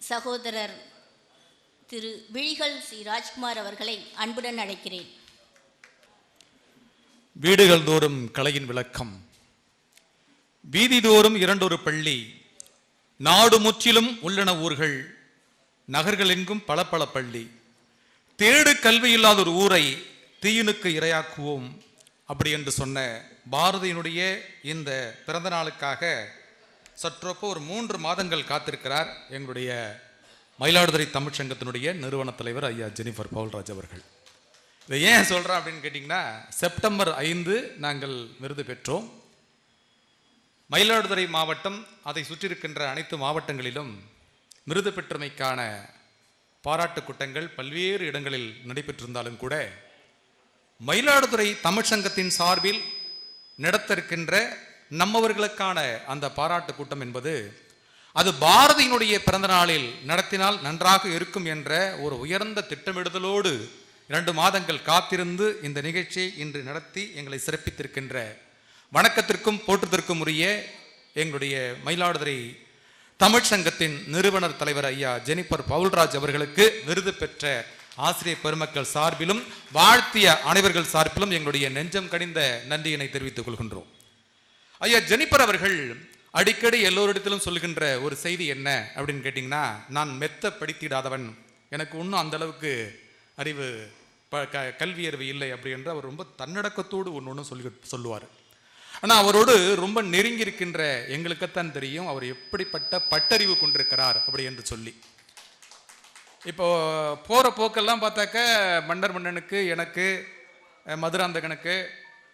சகோதரர் திரு விழிகள் சி ராஜ்குமார் அவர்களை அன்புடன் அழைக்கிறேன். வீடுகள் தோறும் கலையின் விளக்கம், வீதி தோறும் இரண்டொரு பள்ளி, நாடு முற்றிலும் உள்ளன ஊர்கள், நகர்கள் எங்கும் பல பல பள்ளி, தேடு கல்வி இல்லாத ஒரு ஊரை தீயினுக்கு இரையாக்குவோம் அப்படி என்று சொன்ன பாரதியினுடைய இந்த பிறந்த நாளுக்காக சற்றொப்ப ஒரு 3 மாதங்கள் காத்திருக்கிறார் எங்களுடைய மயிலாடுதுறை தமிழ்ச்சங்கத்தினுடைய நிறுவன தலைவர் ஐயா ஜெனிஃபர் பவுல்ராஜ் அவர்கள். இதை ஏன் சொல்கிறேன் அப்படின்னு கேட்டிங்கன்னா, செப்டம்பர் 5 நாங்கள் விருது பெற்றோம். மயிலாடுதுறை மாவட்டம் அதை சுற்றியிருக்கின்ற அனைத்து மாவட்டங்களிலும் விருது பெற்றமைக்கான பாராட்டு கூட்டங்கள் பல்வேறு இடங்களில் நடைபெற்றிருந்தாலும் கூட மயிலாடுதுறை தமிழ்ச்சங்கத்தின் சார்பில் நடத்த இருக்கின்ற நம்மவர்களுக்கான அந்த பாராட்டு கூட்டம் என்பது அது பாரதியினுடைய பிறந்த நாளில் நடத்தினால் நன்றாக இருக்கும் என்ற ஒரு உயர்ந்த திட்டமிடுதலோடு 2 மாதங்கள் காத்திருந்து இந்த நிகழ்ச்சியை இன்று நடத்தி எங்களை சிறப்பித்திருக்கின்ற வணக்கத்திற்கும் போற்றுதற்கும் உரிய எங்களுடைய மயிலாடுதுறை தமிழ்ச்சங்கத்தின் நிறுவனர் தலைவர் ஐயா ஜெனிஃபர் பவுல்ராஜ் அவர்களுக்கு விருது பெற்ற ஆசிரியர் பெருமக்கள் சார்பிலும் வாழ்த்திய அனைவர்கள் சார்பிலும் எங்களுடைய நெஞ்சம் கனிந்த நன்றியினை தெரிவித்துக் கொள்கின்றோம். ஐயா ஜெனிஃபர் அவர்கள் அடிக்கடி எல்லோரிடத்திலும் சொல்கின்ற ஒரு செய்தி என்ன அப்படின்னு கேட்டிங்கன்னா, நான் மெத்த படித்திடாதவன், எனக்கு இன்னும் அந்த அளவுக்கு அறிவு கல்வி அறிவு இல்லை அப்படி என்று அவர் ரொம்ப தன்னடக்கத்தோடு ஒன்று சொல்லுவார். ஆனால் அவரோடு ரொம்ப நெருங்கி இருக்கின்ற எங்களுக்குத்தான் தெரியும் அவர் எப்படிப்பட்ட பட்டறிவு கொண்டிருக்கிறார் அப்படி என்று சொல்லி. இப்போ போகிற போக்கெல்லாம் பார்த்தாக்க மன்னனுக்கு, எனக்கு, மதுராந்தகனுக்கு,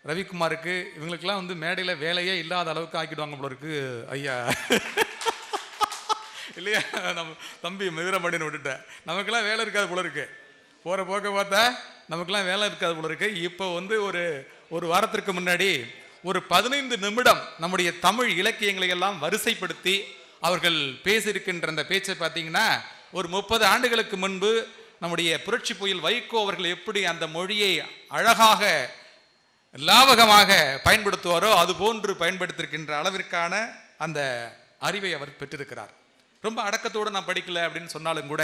ரவிக்குமாருக்கு, இவங்களுக்கெல்லாம் வந்து மேடையில் வேலையே இல்லாத அளவுக்கு ஆக்கிடுவாங்க போல இருக்கு ஐயா. இல்லையா, நம்ம தம்பி மதுரமணின்னு விட்டுட்டேன், நமக்கெல்லாம் வேலை இருக்காது போல இருக்கு. போகிற போக்க பார்த்தா நமக்கெல்லாம் வேலை இருக்காது போல இருக்கு. இப்போ வந்து ஒரு வாரத்திற்கு முன்னாடி ஒரு 15 நிமிடம் நம்முடைய தமிழ் இலக்கியங்களை எல்லாம் வரிசைப்படுத்தி அவர்கள் பேசியிருக்கின்ற அந்த பேச்சை பார்த்தீங்கன்னா, ஒரு 30 ஆண்டுகளுக்கு முன்பு நம்முடைய புரட்சி புயல் வைகோ அவர்கள் எப்படி அந்த மொழியை அழகாக லாவகமாக பயன்படுத்துவாரோ அது போன்று பயன்படுத்தியிருக்கின்ற அளவிற்கான அந்த அறிவை அவர் பெற்றிருக்கிறார். ரொம்ப அடக்கத்தோடு நான் படிக்கல அப்படின்னு சொன்னாலும் கூட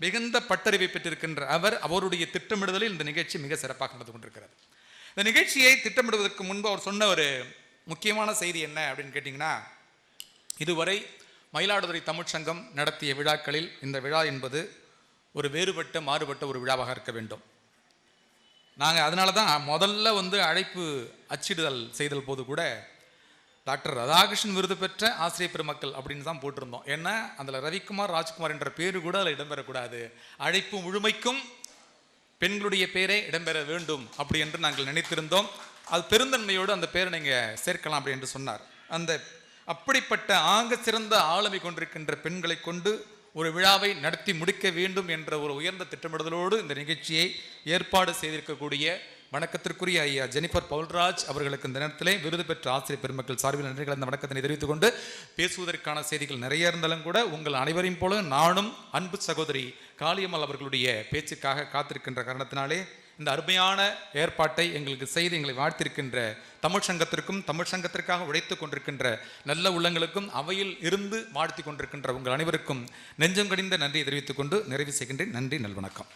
மிகுந்த பட்டறிவை பெற்றிருக்கின்ற அவருடைய திட்டமிடுதலில் இந்த நிகழ்ச்சி மிக சிறப்பாக நடந்து கொண்டிருக்கிறார். இந்த நிகழ்ச்சியை திட்டமிடுவதற்கு முன்பு அவர் சொன்ன ஒரு முக்கியமான செய்தி என்ன அப்படின்னு கேட்டிங்கன்னா, இதுவரை மயிலாடுதுறை தமிழ்ச்சங்கம் நடத்திய விழாக்களில் இந்த விழா என்பது ஒரு மாறுபட்ட ஒரு விழாவாக இருக்க வேண்டும். நாங்கள் அதனால தான் முதல்ல வந்து அழைப்பு அச்சிடுதல் செய்தல் போது கூட டாக்டர் ராதாகிருஷ்ணன் விருது பெற்ற ஆசிரியர் பெருமக்கள் அப்படின்னு தான் போட்டிருந்தோம். ஏன்னா அதில் ரவிக்குமார், ராஜ்குமார் என்ற பேரு கூட அதில் இடம்பெறக்கூடாது, அழைப்பு முழுமைக்கும் பெண்களுடைய பேரே இடம்பெற வேண்டும் அப்படி என்று நாங்கள் நினைத்திருந்தோம். அது பெருந்தன்மையோடு அந்த பேரை நீங்கள் சேர்க்கலாம் அப்படி என்று சொன்னார். அப்படிப்பட்ட ஆங்க சிறந்த ஆளுமை கொண்டிருக்கின்ற பெண்களை கொண்டு ஒரு விழாவை நடத்தி முடிக்க வேண்டும் என்ற ஒரு உயர்ந்த திட்டமிடுதலோடு இந்த நிகழ்ச்சியை ஏற்பாடு செய்திருக்கக்கூடிய வணக்கத்திற்குரிய ஐயா ஜெனிஃபர் பவுல்ராஜ் அவர்களுக்கு இந்த நேரத்திலே விருது பெற்ற ஆசிரியர் பெருமக்கள் சார்பில் நன்றிகள் அந்த வணக்கத்தினை தெரிவித்துக் கொண்டு, பேசுவதற்கான செய்திகள் நிறைய இருந்தாலும் கூட உங்கள் அனைவரையும் போல நானும் அன்பு சகோதரி காளியம்மாள் அவர்களுடைய பேச்சுக்காக காத்திருக்கின்ற காரணத்தினாலே இந்த அருமையான ஏற்பாட்டை எங்களுக்கு செய்து எங்களை வாழ்த்திருக்கின்ற தமிழ்ச்சங்கத்திற்கும் தமிழ்ச்சங்கத்திற்காக உழைத்துக் கொண்டிருக்கின்ற நல்ல உள்ளங்களுக்கும் அவையில் இருந்து வாழ்த்தி கொண்டிருக்கின்ற உங்கள் அனைவருக்கும் நெஞ்சம் கனிந்த நன்றியை தெரிவித்துக் கொண்டு நிறைவு செய்கின்றேன். நன்றி, நல்வணக்கம்.